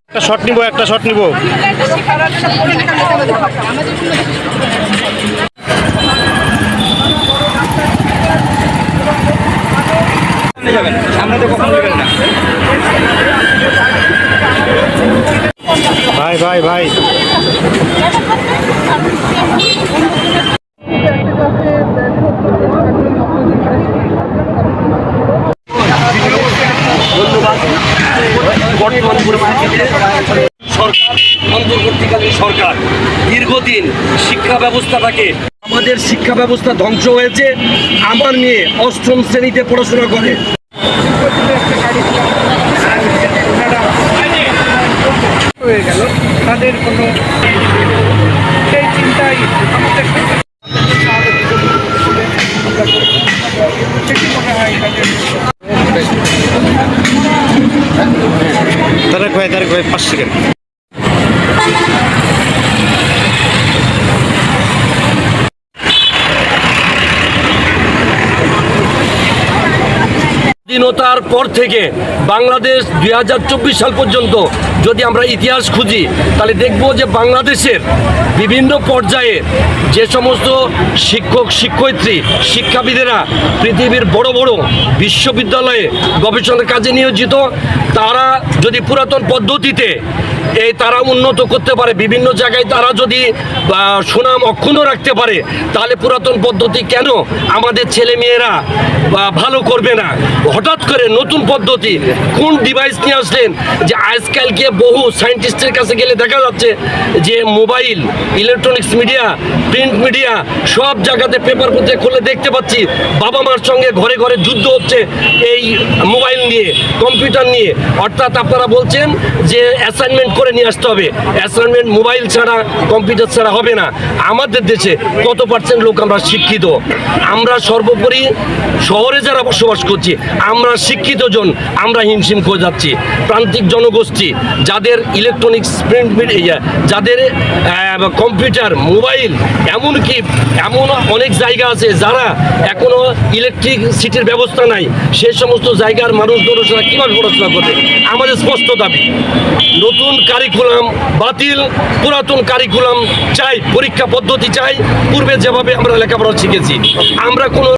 একটা শট নিব, একটা শট নিব। ভাই ভাই ভাই অন্তর্বর্তীকালীন সরকার দীর্ঘদিন শিক্ষা ব্যবস্থাটাকে, আমাদের শিক্ষা ব্যবস্থা ধ্বংস হয়েছে। আমার মেয়ে অষ্টম শ্রেণীতে পড়াশোনা করে, হয়ে গেল তাদের কোনো সেই চিন্তাই আমাদের মনে হয় তারেক ভাই 5 সেকেন্ড। স্বাধীনতার পর থেকে বাংলাদেশ 2024 সাল পর্যন্ত যদি আমরা ইতিহাস খুঁজি তাহলে দেখব যে বাংলাদেশের বিভিন্ন পর্যায়ে যে সমস্ত শিক্ষক শিক্ষয়িত্রী শিক্ষাবিদেরা পৃথিবীর বড় বড় বিশ্ববিদ্যালয়ে গবেষণার কাজে নিয়োজিত, তারা যদি পুরাতন পদ্ধতিতে তারা উন্নত করতে পারে, বিভিন্ন জায়গায় তারা যদি সুনাম অক্ষুণ্ণ রাখতে পারে, তাহলে পুরাতন পদ্ধতি কেন আমাদের ছেলে মেয়েরা ভালো করবে না? হঠাৎ করে নতুন পদ্ধতি কোন ডিভাইস নিয়ে আসলেন যে আজকালকে বহু সায়েন্টিস্টের কাছে গেলে দেখা যাচ্ছে যে mobile, electronics media, print media সব জায়গাতে পেপার পত্রে খুলে দেখতে পাচ্ছি বাবা মার সঙ্গে ঘরে ঘরে যুদ্ধ হচ্ছে এই মোবাইল নিয়ে, কম্পিউটার নিয়ে। অর্থাৎ আপনারা বলছেন যে অ্যাসাইনমেন্ট করে নিয়ে আসতে হবে, অ্যাসাইনমেন্ট মোবাইল ছাড়া কম্পিউটার ছাড়া হবে না। আমাদের দেশে কত পার্সেন্ট লোক আমরা শিক্ষিত? আমরা সর্বোপরি শহরে যারা বসবাস করছি আমরা শিক্ষিত জন, আমরা হিমশিম করে যাচ্ছি। প্রান্তিক জনগোষ্ঠী যাদের ইলেকট্রনিক্স প্রিন্ট মিডিয়া, যাদের কম্পিউটার মোবাইল, এমনকি এমন অনেক জায়গা আছে যারা এখনো ইলেকট্রিসিটির ব্যবস্থা নাই, সেই সমস্ত জায়গার মানুষ দর্শনা কীভাবে পড়াশোনা করবে? আমাদের স্পষ্ট দাবি নতুন কারিকুলাম বাতিল, পুরাতন কারিকুলাম চাই, পরীক্ষা পদ্ধতি চাই, পূর্বে যেভাবে আমরা লেখাপড়া শিখেছি। আমরা কোনো